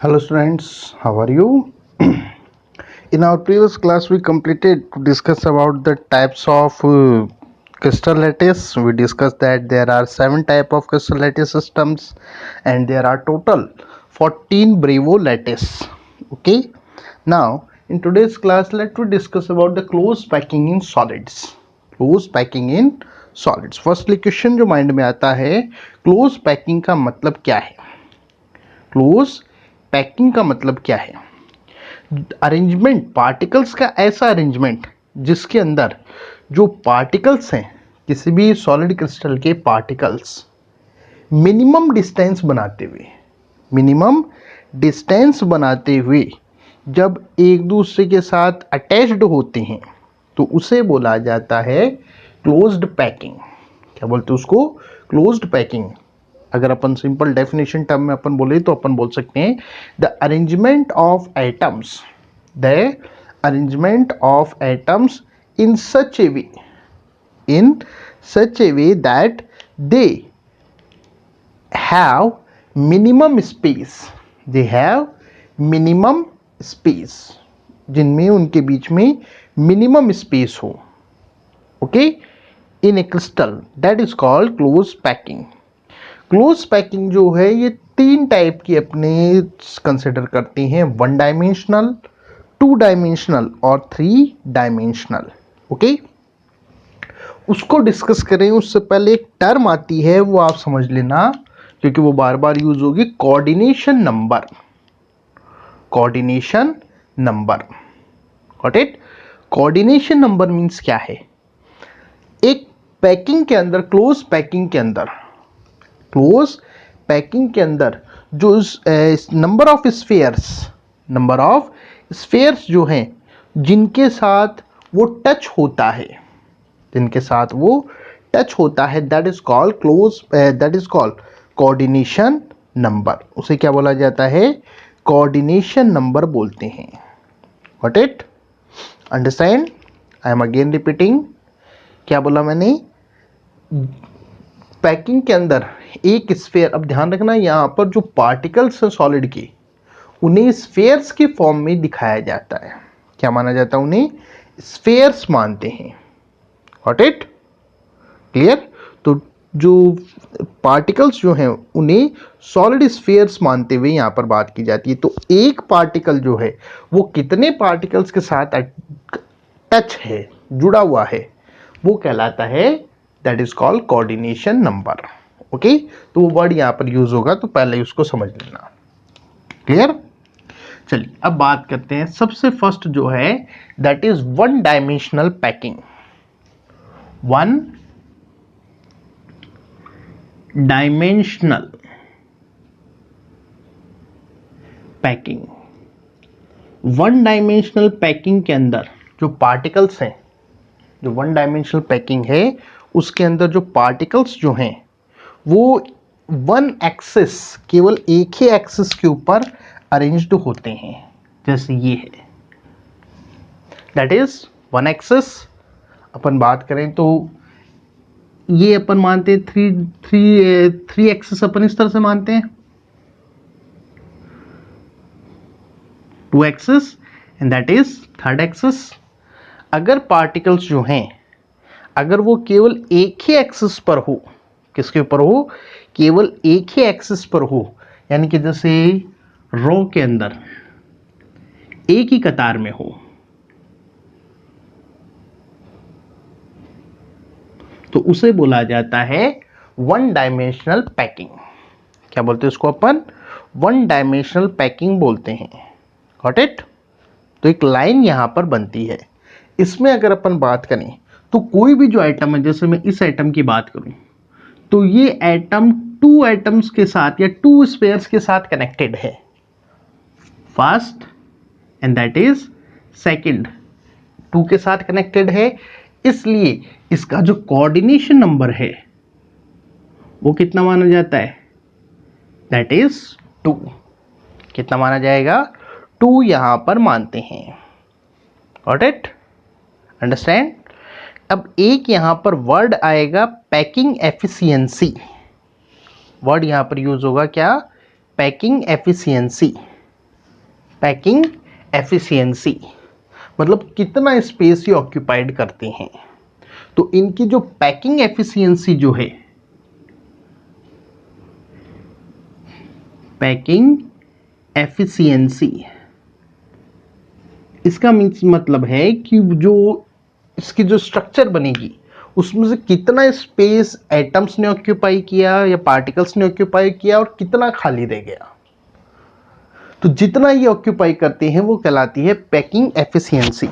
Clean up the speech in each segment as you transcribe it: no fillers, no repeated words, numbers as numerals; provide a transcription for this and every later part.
Hello students, how are you? In our previous class we completed to discuss about the types of crystal lattice. We discussed that there are 7 type of crystal lattice systems and there are total 14 Bravo lattice. Okay. Now in today's class let us discuss about the close packing in solids. Close packing in solids. Firstly question जो mind में आता है, close packing का मतलब क्या है? Close packing का मतलब क्या है? अरेंजमेंट, पार्टिकल्स का ऐसा अरेंजमेंट जिसके अंदर जो पार्टिकल्स हैं, किसी भी सॉलिड क्रिस्टल के पार्टिकल्स मिनिमम डिस्टेंस बनाते हुए जब एक दूसरे के साथ अटैच्ड होते हैं तो उसे बोला जाता है क्लोज्ड पैकिंग। क्या बोलते हैं उसको? Closed packing. अगर अपन सिंपल डेफिनेशन टर्म में अपन बोले तो अपन बोल सकते हैं the arrangement of atoms in such A way that they have minimum space, जिनमें उनके बीच में मिनिमम स्पेस हो। Okay, in A crystal, that is called close packing. Close packing जो है ये 3 टाइप की अपने कंसिडर करते हैं, 1 डायमेंशनल, 2 डायमेंशनल और 3 डायमेंशनल। ओके, उसको डिस्कस करें उससे पहले एक टर्म आती है वो आप समझ लेना क्योंकि वो बार बार यूज होगी, coordination number. Got it? Coordination number means क्या है? एक पैकिंग के अंदर, क्लोज पैकिंग के अंदर जो नंबर ऑफ स्फेयर्स जो हैं जिनके साथ वो टच होता है, that is called coordination number. उसे क्या बोला जाता है? कोऑर्डिनेशन नंबर बोलते हैं। What it? Understand? I am again repeating. क्या बोला मैंने? पैकिंग के अंदर एक स्फेयर, अब ध्यान रखना यहाँ पर जो पार्टिकल्स हैं सॉलिड के उन्हें स्फेयर्स के फॉर्म में दिखाया जाता है। क्या माना जाता है? उन्हें स्फेयर्स मानते हैं। Got it? क्लियर? तो जो पार्टिकल्स जो हैं उन्हें सॉलिड स्फेयर्स मानते हुए यहाँ पर बात की जाती है। तो एक पार्टिकल जो है वो कितने पार्टिकल्स के साथ टच है, जुड़ा हुआ है, वो कहलाता है, that is called coordination number. Okay, तो वो वर्ड यहां पर यूज होगा तो पहले उसको समझ लेना। क्लियर? चलिए अब बात करते हैं। सबसे फर्स्ट जो है that is 1 dimensional packing. 1 dimensional packing. 1 dimensional packing के अंदर जो पार्टिकल्स हैं, जो 1 डायमेंशनल पैकिंग है उसके अंदर जो पार्टिकल्स जो हैं वो 1 एक्सिस, केवल एक ही एक्सिस के ऊपर अरेंज्ड होते हैं, जैसे ये है, दैट इज 1 एक्सिस। अपन बात करें तो ये अपन मानते हैं थ्री एक्सिस अपन इस तरह से मानते हैं, 2 axis and that is 3rd axis. अगर पार्टिकल्स जो हैं अगर वो केवल एक ही एक्सिस पर हो, किसके ऊपर हो? केवल एक ही एक्सिस पर हो, यानी कि जैसे रो के अंदर एक ही कतार में हो, तो उसे बोला जाता है 1 डायमेंशनल पैकिंग। क्या बोलते हैं उसको अपन? 1 डायमेंशनल पैकिंग बोलते हैं। Got it? तो एक लाइन यहां पर बनती है। इसमें अगर अपन बात करें तो कोई भी जो आइटम है, जैसे मैं इस आइटम की बात करूं तो ये एटम 2 एटम्स के साथ या 2 स्पेयर्स के साथ कनेक्टेड है, first and that is second, 2 के साथ कनेक्टेड है। इसलिए इसका जो कोऑर्डिनेशन नंबर है वो कितना माना जाता है? That is 2। कितना माना जाएगा? 2 यहां पर मानते हैं। Got it? अंडरस्टैंड? अब एक यहां पर वर्ड आएगा पैकिंग एफिशिएंसी। वर्ड यहां पर यूज होगा क्या? Packing efficiency. पैकिंग एफिशिएंसी मतलब कितना स्पेस ये ऑक्यूपाइड करते हैं। तो इनकी जो पैकिंग एफिशिएंसी जो है, पैकिंग एफिशिएंसी, इसका मीन्स मतलब है कि जो इसकी जो स्ट्रक्चर बनेगी उसमें से कितना स्पेस एटम्स ने ऑक्यूपाई किया या पार्टिकल्स ने ऑक्यूपाई किया और कितना खाली रह गया। तो जितना ये ऑक्यूपाई करते हैं वो कहलाती है पैकिंग एफिशिएंसी।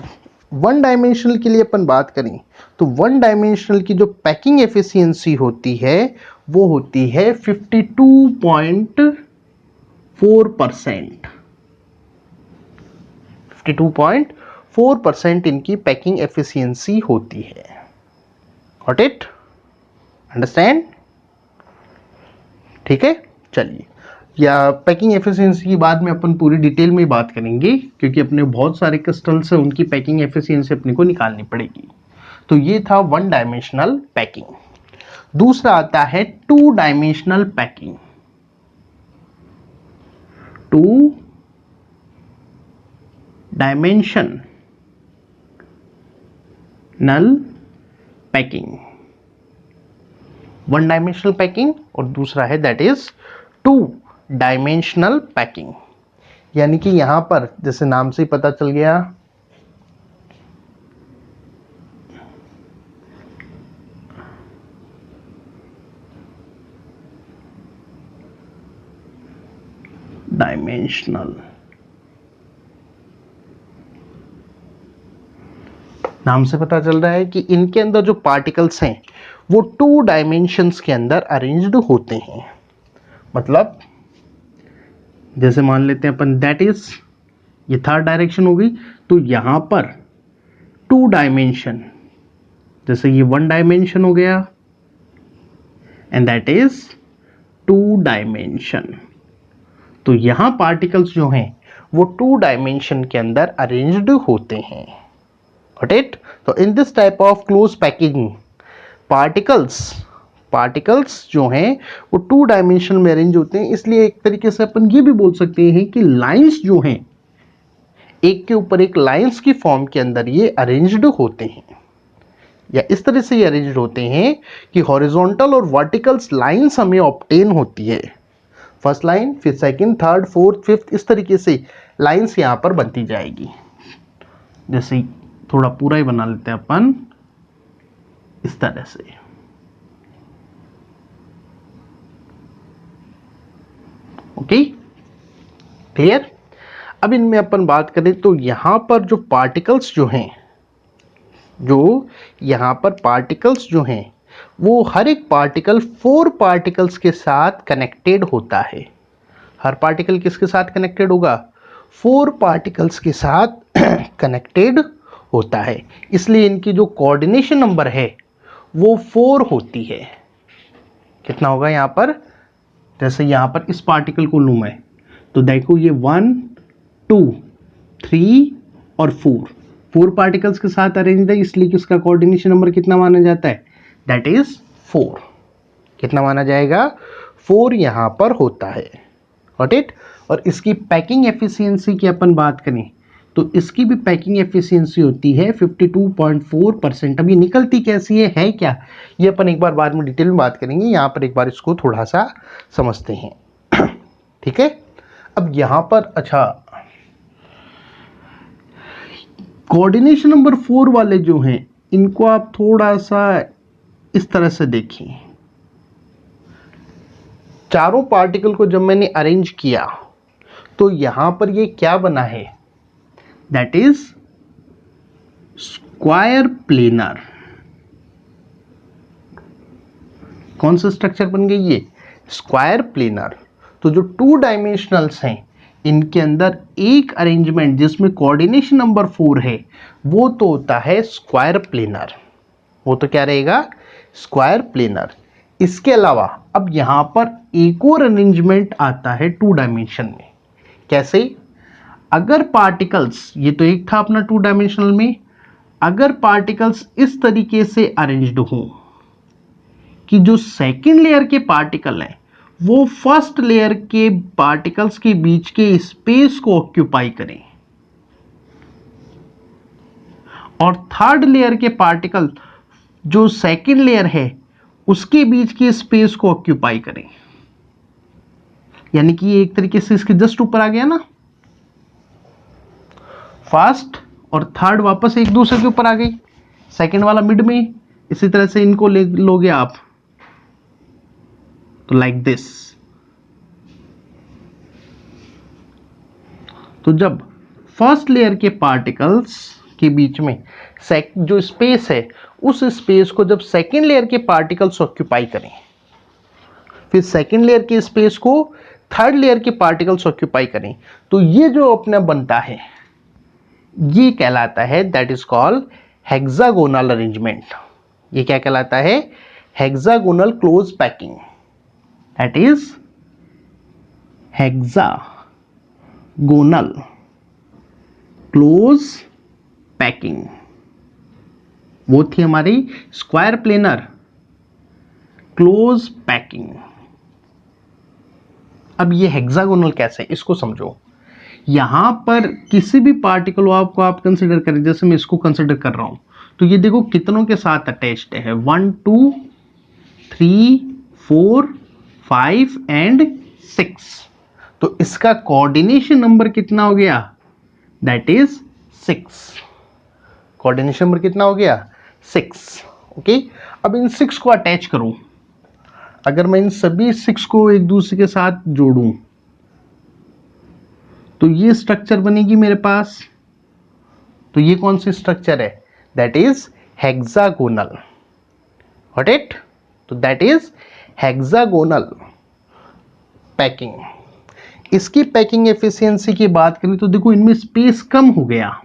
वन डायमेंशनल के लिए अपन बात करें तो वन डायमेंशनल की जो पैकिंग एफिशिएंसी होती है वो होती है 52.4%। 52.4% इनकी पैकिंग एफिशिएंसी होती है। Got it? अंडरस्टैंड? ठीक है, चलिए। या पैकिंग एफिशिएंसी की बाद में अपन पूरी डिटेल में बात करेंगे क्योंकि अपने बहुत सारे क्रिस्टल्स हैं, उनकी पैकिंग एफिशिएंसी अपने को निकालनी पड़ेगी। तो ये था वन डायमेंशनल पैकिंग। दूसरा आता है two dimensional packing. Two dimensional packing, one dimensional packing और दूसरा है that is two dimensional packing. यानी कि यहां पर जैसे नाम से ही पता चल गया, डायमेंशनल, नाम से पता चल रहा है कि इनके अंदर जो पार्टिकल्स हैं वो टू डायमेंशंस के अंदर अरेंज्ड होते हैं। मतलब जैसे मान लेते हैं अपन दैट इज, ये थर्ड डायरेक्शन हो गई, तो यहां पर टू डायमेंशन, जैसे ये वन डायमेंशन हो गया and that is two dimension. तो यहां पार्टिकल्स जो हैं वो टू डायमेंशन के अंदर अरेंज्ड होते हैं। Got it? तो in this type of close packing particles जो हैं वो टू डायमेंशन में अरेंज होते हैं। इसलिए एक तरीके से अपन ये भी बोल सकते हैं कि लाइंस जो हैं एक के ऊपर एक लाइंस की फॉर्म के अंदर ये अरेंज्ड होते हैं, या इस तरह से ये अरेंज्ड होते हैं कि हॉरिजॉन्टल और वर्टिकल्स लाइंस हमें ऑब्टेन होती है। फर्स्ट लाइन, फिर सेकंड, थर्ड, फोर्थ, फिफ्थ, इस तरीके से लाइंस यहां पर बनती जाएगी। जैसे थोड़ा पूरा ही बना लेते हैं अपन इस तरह से। Okay, clear? अब इनमें अपन बात करें तो यहां पर जो पार्टिकल्स जो हैं, वो हर एक पार्टिकल 4 पार्टिकल्स के साथ कनेक्टेड होता है। हर पार्टिकल किसके साथ कनेक्टेड होगा? 4 पार्टिकल्स के साथ कनेक्टेड होता है। इसलिए इनकी जो कोऑर्डिनेशन नंबर है वो 4 होती है। कितना होगा यहां पर? जैसे यहां पर इस पार्टिकल को लूं मैं, तो देखो ये 1, 2, 3 और 4 पार्टिकल्स के साथ अरेंज है, इसलिए इसका कोऑर्डिनेशन नंबर कितना माना जाता है? That is 4। कितना माना जाएगा? 4 यहां पर होता है। Got it? और इसकी पैकिंग एफिशिएंसी की अपन बात करें तो इसकी भी पैकिंग एफिशिएंसी होती है 52.4%। अब ये निकलती कैसी है क्या, ये अपन एक बार बाद में डिटेल में बात करेंगे। यहां पर एक बार इसको थोड़ा सा समझते हैं। ठीक है, अब यहां पर अच्छा, कोऑर्डिनेशन नंबर 4 वाले जो हैं इनको आप थोड़ा सा इस तरह से देखिए। चारों पार्टिकल को जब मैंने अरेंज किया तो यहां पर ये क्या बना है? That is square planar. कौन सा स्ट्रक्चर बन गई ये? Square planar. तो जो टू डायमेंशनल्स हैं इनके अंदर एक अरेंजमेंट जिसमें कोऑर्डिनेशन नंबर 4 है वो तो होता है स्क्वायर प्लेनर। वो तो क्या रहेगा? Square planar. इसके अलावा अब यहां पर एक और अरेंजमेंट आता है टू डायमेंशन में। कैसे? अगर पार्टिकल्स, ये तो एक था अपना टू डायमेंशनल में, अगर पार्टिकल्स इस तरीके से अरेंज्ड हों कि जो सेकेंड लेयर के पार्टिकल हैं वो फर्स्ट लेयर के पार्टिकल्स के बीच के स्पेस को ऑक्यूपाई करें और थर्ड लेयर के पार्टिकल जो सेकेंड लेयर है उसके बीच के स्पेस को ऑक्यूपाई करें। यानी कि ये एक तरीके से इसके जस्ट ऊपर आ गया ना, फर्स्ट और थर्ड वापस एक दूसरे के ऊपर आ गई, सेकेंड वाला मिड में, इसी तरह से इनको लोगे आप तो लाइक दिस। तो जब फर्स्ट लेयर के पार्टिकल्स के बीच में जो स्पेस है उस स्पेस को जब सेकेंड लेयर के पार्टिकल्स ऑक्यूपाई करें, फिर सेकेंड लेयर के स्पेस को थर्ड लेयर के पार्टिकल्स ऑक्यूपाई करें, तो ये जो अपना बनता है ये कहलाता है, that is called hexagonal arrangement. ये क्या कहलाता है? Hexagonal close packing. That is hexagonal close packing. वो थी हमारी स्क्वायर प्लेनर क्लोज पैकिंग। अब ये हेक्सागोनल कैसे, इसको समझो। यहां पर किसी भी पार्टिकल को आप कंसिडर करें, जैसे मैं इसको कंसिडर कर रहा हूं, तो ये देखो कितनों के साथ अटैच्ड है, 1 2 3 4 5 एंड 6। तो इसका कोऑर्डिनेशन नंबर कितना हो गया? That is 6। कोऑर्डिनेशन नंबर कितना हो गया? 6। ओके, अब इन 6 को अटैच करूं, अगर मैं इन सभी 6 को एक दूसरे के साथ जोड़ूं तो ये स्ट्रक्चर बनेगी मेरे पास। तो ये कौन सी स्ट्रक्चर है? That is hexagonal. Got it? तो दैट इज हेक्सागोनल पैकिंग। इसकी पैकिंग एफिशिएंसी की बात करें तो देखो इनमें स्पेस कम हो गया,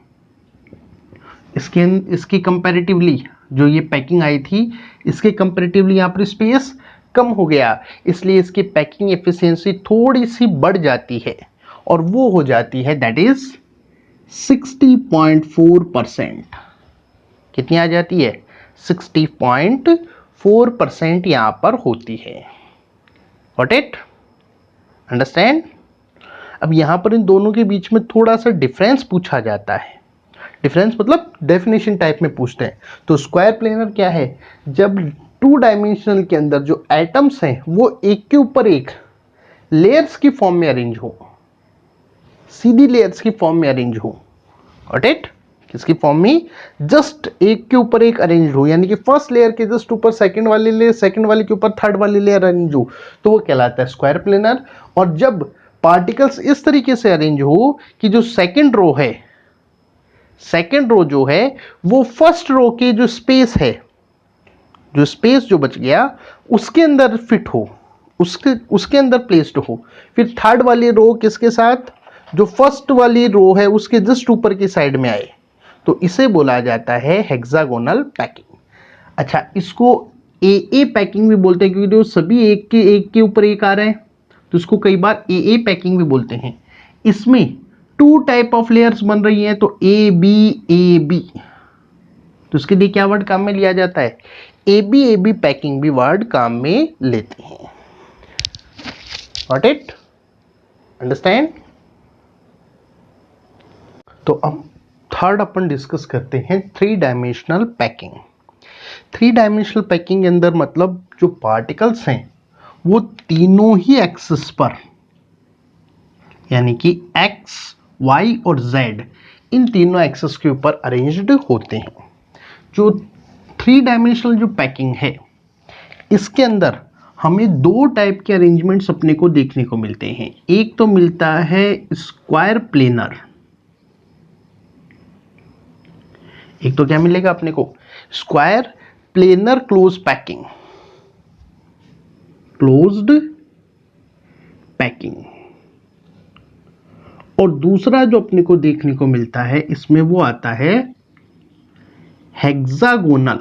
इसकी कंपैरेटिवली जो ये पैकिंग आई थी इसके कंपैरेटिवली यहाँ पर स्पेस कम हो गया, इसलिए इसकी पैकिंग एफिशिएंसी थोड़ी सी बढ़ जाती है और वो हो जाती है दैट इज 60.4%। कितनी आ जाती है? 60.4% यहां पर होती है। Got it? अंडरस्टैंड? अब यहां पर इन दोनों के बीच में थोड़ा सा डिफरेंस पूछा जाता है। डिफरेंस मतलब डेफिनेशन टाइप में पूछते हैं। तो स्क्वायर प्लेनर क्या है? जब 2 डायमेंशनल के अंदर जो एटम्स हैं वो एक के ऊपर एक लेयर्स की फॉर्म में अरेंज हो, सीधी लेयर्स की फॉर्म में अरेंज हो। Got it? किसकी फॉर्म में? जस्ट एक के ऊपर एक अरेंज हो, यानी कि फर्स्ट लेयर के जस्ट ऊपर सेकंड वाली लेयर, सेकंड वाले के ऊपर थर्ड वाली लेयर अरेंज हो, तो वो कहलाता है स्क्वायर प्लेनर। और जब पार्टिकल्स इस तरीके से अरेंज हो कि जो सेकंड रो है, सेकंड रो जो है वो फर्स्ट रो के जो स्पेस है, जो स्पेस जो बच गया उसके अंदर फिट हो, उसके अंदर प्लेस्ड हो, फिर थर्ड वाली रो किसके साथ? जो फर्स्ट वाली रो है उसके जस्ट ऊपर की साइड में आए, तो इसे बोला जाता है हेक्सागोनल पैकिंग। अच्छा, इसको ए पैकिंग भी बोलते हैं, क्योंकि जो सभी एक के ऊपर एक आ रहे हैं, तो इसको कई बार ए पैकिंग भी बोलते हैं। इसमें 2 टाइप ऑफ लेयर्स बन रही हैं, तो ए बी। तो इसके लिए क्या वर्ड काम में लिया जाता है? ए बी पैकिंग भी वर्ड काम में लेते हैं। Got it? अंडरस्टैंड? तो अब थर्ड अपन डिस्कस करते हैं 3 डायमेंशनल पैकिंग। 3 डायमेंशनल पैकिंग के अंदर मतलब जो पार्टिकल्स हैं वो तीनों ही एक्सिस पर, यानी कि एक्स, वाई और जेड, इन तीनों एक्सिस के ऊपर अरेंज्ड होते हैं। जो 3 डायमेंशनल जो पैकिंग है इसके अंदर हमें 2 टाइप के अरेंजमेंट्स अपने को देखने को मिलते हैं। एक तो मिलता है स्क्वायर प्लेनर, एक तो क्या मिलेगा अपने को? Square planar close packing, closed packing. और दूसरा जो अपने को देखने को मिलता है इसमें वो आता है हेक्सागोनल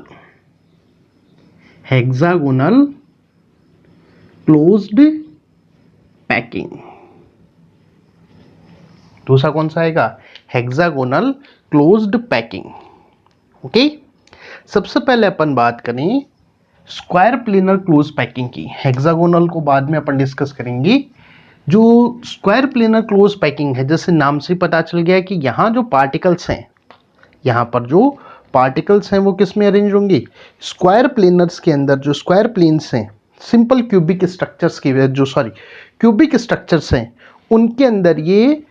क्लोज्ड पैकिंग। दूसरा कौन सा आएगा? Hexagonal closed packing. ओके, सबसे पहले अपन बात करें स्क्वायर प्लेनर क्लोज पैकिंग की। हेक्सागोनल को बाद में अपन डिस्कस करेंगे। जो स्क्वायर प्लेनर क्लोज पैकिंग है, जैसे नाम से पता चल गया है कि यहाँ जो पार्टिकल्स हैं, यहाँ पर जो पार्टिकल्स हैं वो किस में अरेंज होंगे, स्क्वायर प्लेनर्स के अंदर। जो स्क्वायर प्लेन्स हैं, सिंपल क्यूबिक स्ट्रक्चर्स की, जो क्यूबिक स्ट्रक्चर्स हैं, उनके अंदर ये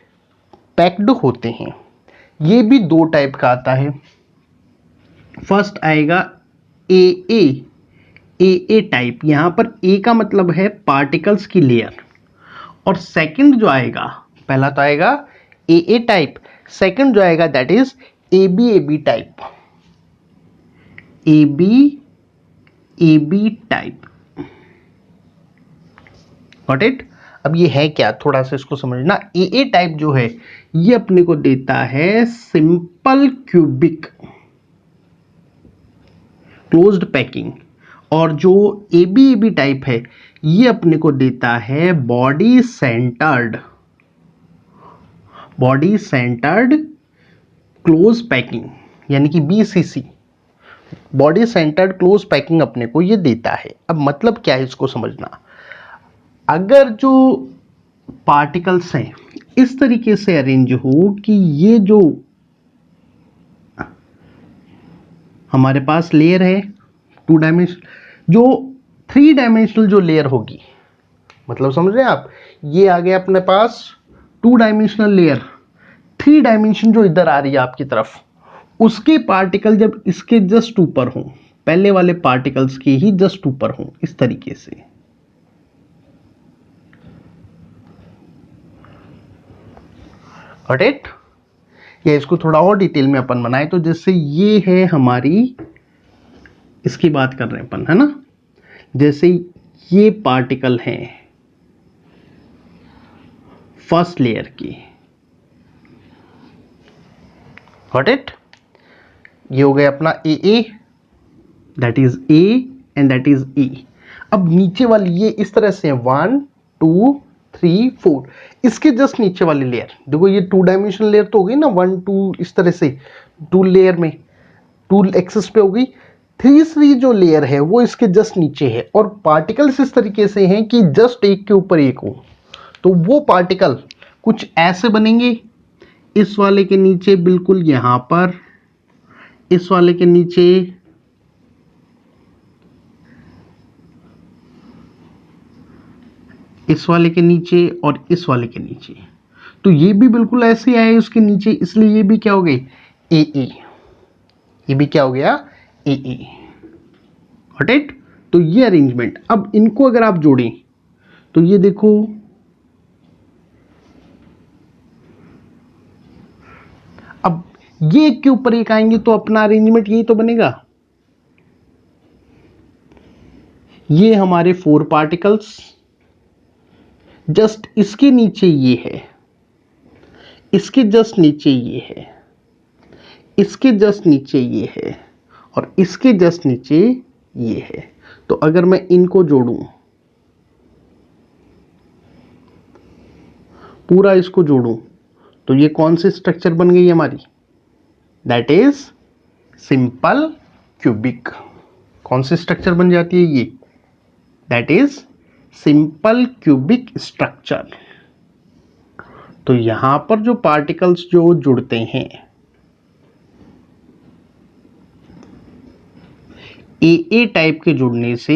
पैक्ड होते हैं। ये भी दो टाइप का आता है। फर्स्ट आएगा ए टाइप। यहां पर ए का मतलब है पार्टिकल्स की लेयर, और सेकंड जो आएगा, पहला तो आएगा ए टाइप, सेकंड जो आएगा that is A B type. A B type, got it. अब ये है क्या, थोड़ा सा इसको समझना। ए टाइप जो है ये अपने को देता है सिंपल क्यूबिक क्लोज्ड पैकिंग, और जो ए बी टाइप है ये अपने को देता है बॉडी सेंटर्ड क्लोज पैकिंग, यानी कि BCC, body centred close packing अपने को ये देता है। अब मतलब क्या है इसको समझना। अगर जो पार्टिकल्स हैं इस तरीके से अरेंज हो कि ये जो हमारे पास लेयर है 2 डायमेंशनल, जो 3 डायमेंशनल जो लेयर होगी, मतलब समझ रहे हैं आप, ये आ गया अपने पास 2 डायमेंशनल लेयर, 3 डायमेंशन जो इधर आ रही है आपकी तरफ, उसके पार्टिकल जब इसके जस्ट ऊपर हों, पहले वाले पार्टिकल्स के ही जस्ट ऊपर हों, इस तरीके से, गॉट इट। या इसको थोड़ा और डिटेल में अपन बनाए तो जैसे ये है हमारी, इसकी बात कर रहे हैं अपन, है ना। जैसे ये पार्टिकल हैं फर्स्ट लेयर की, गॉट इट। ये हो गया अपना A, that is A and that is E. अब नीचे वाली ये इस तरह से 1 2 3 4, इसके जस्ट नीचे वाली लेयर देखो, ये 2 डायमेंशनल लेयर तो हो गई ना, 1 2 इस तरह से 2 लेयर में 2 एक्सिस पे हो गई। तीसरी जो लेयर है वो इसके जस्ट नीचे है, और पार्टिकल्स इस तरीके से हैं कि जस्ट एक के ऊपर एक हो, तो वो पार्टिकल कुछ ऐसे बनेंगे, इस वाले के नीचे बिल्कुल यहां पर, इस वाले के नीचे, इस वाले के नीचे, और इस वाले के नीचे। तो ये भी बिल्कुल ऐसे आए उसके नीचे, इसलिए ये भी क्या हो गई ए, ये भी क्या हो गया ए, गॉट इट। तो ये अरेंजमेंट, अब इनको अगर आप जोड़ें तो ये देखो, अब ये एक के ऊपर एक आएंगे तो अपना अरेंजमेंट यही तो बनेगा। ये हमारे 4 पार्टिकल्स, जस्ट इसके नीचे ये है, इसके जस्ट नीचे ये है, इसके जस्ट नीचे ये है, और इसके जस्ट नीचे ये है। तो अगर मैं इनको जोड़ूं, पूरा इसको जोड़ूं, तो ये कौन सी स्ट्रक्चर बन गई हमारी, दैट इज सिंपल क्यूबिक। कौन सी स्ट्रक्चर बन जाती है ये, that is simple cubic structure. तो यहां पर जो पार्टिकल्स जो जुड़ते हैं ए टाइप के जुड़ने से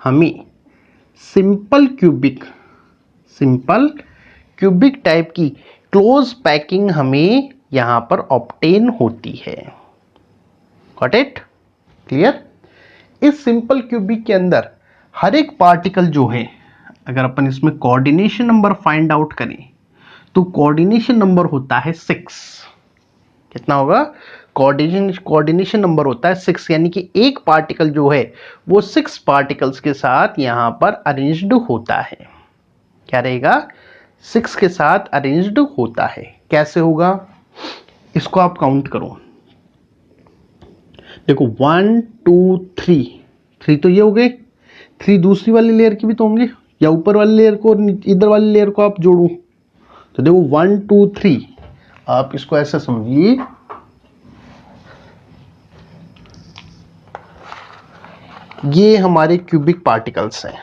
हमें सिंपल क्यूबिक टाइप की क्लोज पैकिंग हमें यहां पर ऑब्टेन होती है, गॉट इट, क्लियर। इस सिंपल क्यूबिक के अंदर हर एक पार्टिकल जो है, अगर अपन इसमें कोऑर्डिनेशन नंबर फाइंड आउट करें तो कोऑर्डिनेशन नंबर होता है 6। कितना होगा, कोऑर्डिनेशन नंबर होता है 6, यानी कि एक पार्टिकल जो है वो 6 पार्टिकल्स के साथ यहां पर अरेंज्ड होता है। क्या रहेगा, 6 के साथ अरेंज्ड होता है। कैसे होगा, इसको आप काउंट करो, देखो 1 2 3 तो ये हो गए, 3 दूसरी वाली लेयर की भी तो होंगे, या ऊपर वाली लेयर को और इधर वाली लेयर को आप जोड़ो तो देखो 1 2 3, आप इसको ऐसा समझिए, ये हमारे क्यूबिक पार्टिकल्स हैं।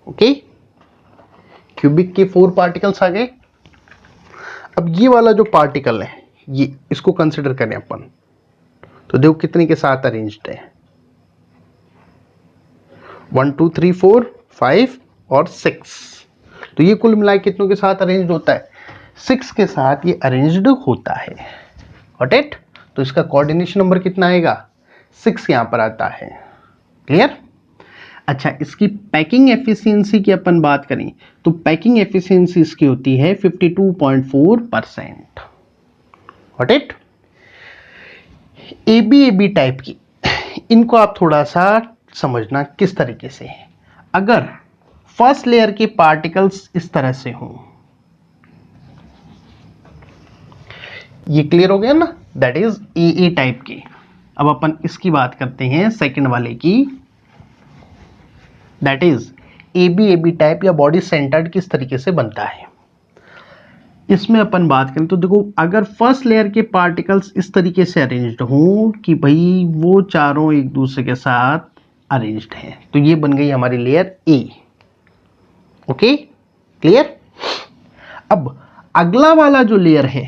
ओके, क्यूबिक के 4 पार्टिकल्स आ गए। अब ये वाला जो पार्टिकल है, ये इसको कंसिडर करें अपन, तो देखो कितने के साथ अरेंज्ड है, 1 2 3 4 5 और 6। तो ये कुल मिला कितनों के साथ अरेंज्ड होता है, 6 के साथ ये अरेंज्ड होता है। Got it? तो इसका कोऑर्डिनेशन नंबर कितना आएगा, 6 यहां पर आता है। क्लियर? अच्छा, इसकी पैकिंग एफिशिएंसी की अपन बात करें तो पैकिंग एफिशिएंसी इसकी होती है 52.4%। Got it? एबी टाइप की, इनको आप थोड़ा सा समझना किस तरीके से है। अगर फर्स्ट लेयर के पार्टिकल्स इस तरह से हों, ये क्लियर हो गया ना, दैट इज ए टाइप के। अब अपन इसकी बात करते हैं सेकंड वाले की, दैट इज एबी टाइप या बॉडी सेंटर्ड किस तरीके से बनता है। इसमें अपन बात करें तो देखो, अगर फर्स्ट लेयर के पार्टिकल्स इस तरीके से अरेंज्ड हों कि भाई वो चारों एक दूसरे के साथ अरेंज्ड हैं, तो ये बन गई हमारी लेयर ए। Okay, clear? अब अगला वाला जो लेयर है,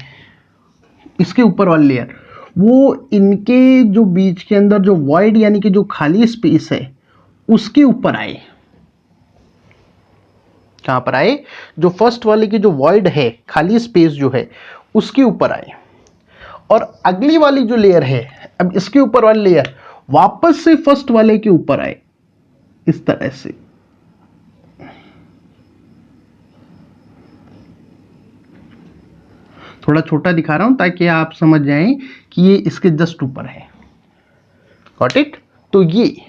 इसके ऊपर वाला लेयर, वो इनके जो बीच के अंदर जो वॉइड यानी कि जो खाली स्पेस है उसके ऊपर आए। कहां पर आए? जो फर्स्ट वाले की जो वॉइड है, खाली स्पेस जो है, उसके ऊपर आए। और अगली वाली जो लेयर है, अब इसके ऊपर वाली लेयर वापस से फर्स्ट वाले के ऊपर आए, इस तरह से। थोड़ा छोटा दिखा रहा हूं ताकि आप समझ जाएं कि ये इसके जस्ट ऊपर है। Got it? तो ये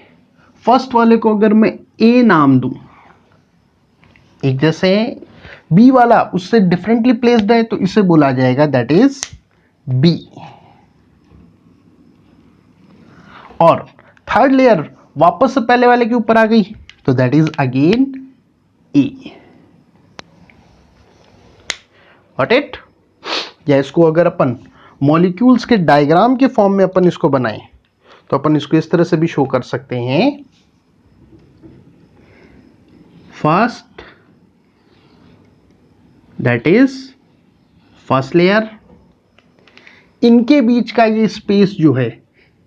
फर्स्ट वाले को अगर मैं ए नाम दूं, एक जैसे बी वाला उससे डिफरेंटली प्लेस्ड है तो इसे बोला जाएगा दैट इज बी। और थर्ड लेयर वापस से पहले वाले के ऊपर आ गई तो that is again A. Got it? या इसको अगर अपन मॉलिक्यूल्स के डायग्राम के फॉर्म में अपन इसको बनाएं तो अपन इसको इस तरह से भी शो कर सकते हैं, first that is first layer, इनके बीच का ये स्पेस जो है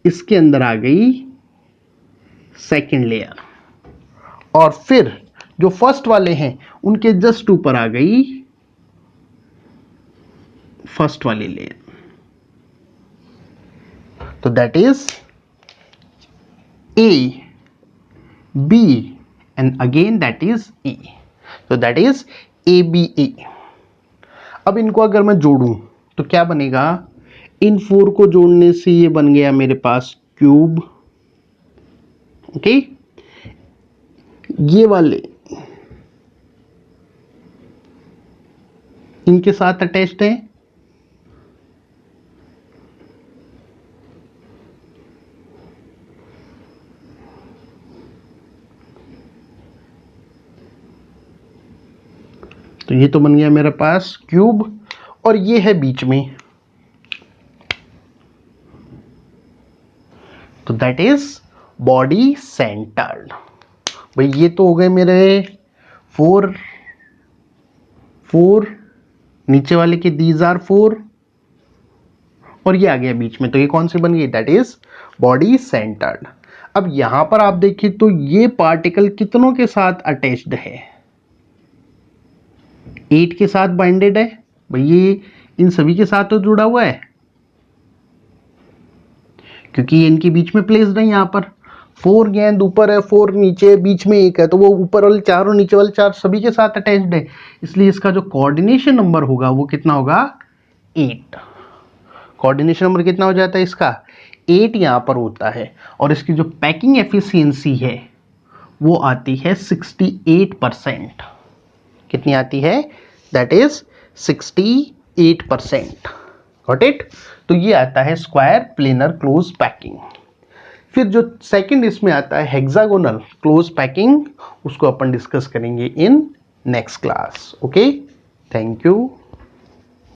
इसके अंदर आ गई सेकेंड लेयर, और फिर जो फर्स्ट वाले हैं उनके जस्ट ऊपर आ गई फर्स्ट वाली लेयर। तो that is A B and again that is A. तो that is A B A. अब इनको अगर मैं जोड़ूं तो क्या बनेगा, इन 4 को जोड़ने से ये बन गया मेरे पास क्यूब। ओके, ये वाले इनके साथ अटैच्ड है, तो ये तो बन गया मेरे पास क्यूब, और ये है बीच में, तो दैट इज बॉडी सेंटर्ड। भाई ये तो हो गए मेरे 4 नीचे वाले के दीज आर 4, और ये आ गया बीच में, तो ये कौन सी बन गई, दैट इज बॉडी सेंटर्ड। अब यहां पर आप देखिए तो ये पार्टिकल कितनों के साथ अटैच्ड है, 8 के साथ बाइंडेड है। भाई ये इन सभी के साथ तो जुड़ा हुआ है क्योंकि ये इनके बीच में प्लेस्ड है। यहां पर 4 गेंद ऊपर है, 4 नीचे, बीच में 1 है, तो वो ऊपर वाले 4 और नीचे वाले 4 सभी के साथ अटैच्ड है, इसलिए इसका जो कोऑर्डिनेशन नंबर होगा वो कितना होगा, 8। कोऑर्डिनेशन नंबर कितना हो जाता है इसका, 8 यहां पर होता है। और इसकी जो पैकिंग एफिशिएंसी है वो आती है 68%। कितनी आती है, दैट इज 68%। Got it? तो ये आता है स्क्वायर प्लेनर क्लोज पैकिंग। फिर जो सेकंड इसमें आता है हेक्सागोनल क्लोज पैकिंग, उसको अपन डिस्कस करेंगे in next class. Okay, thank you.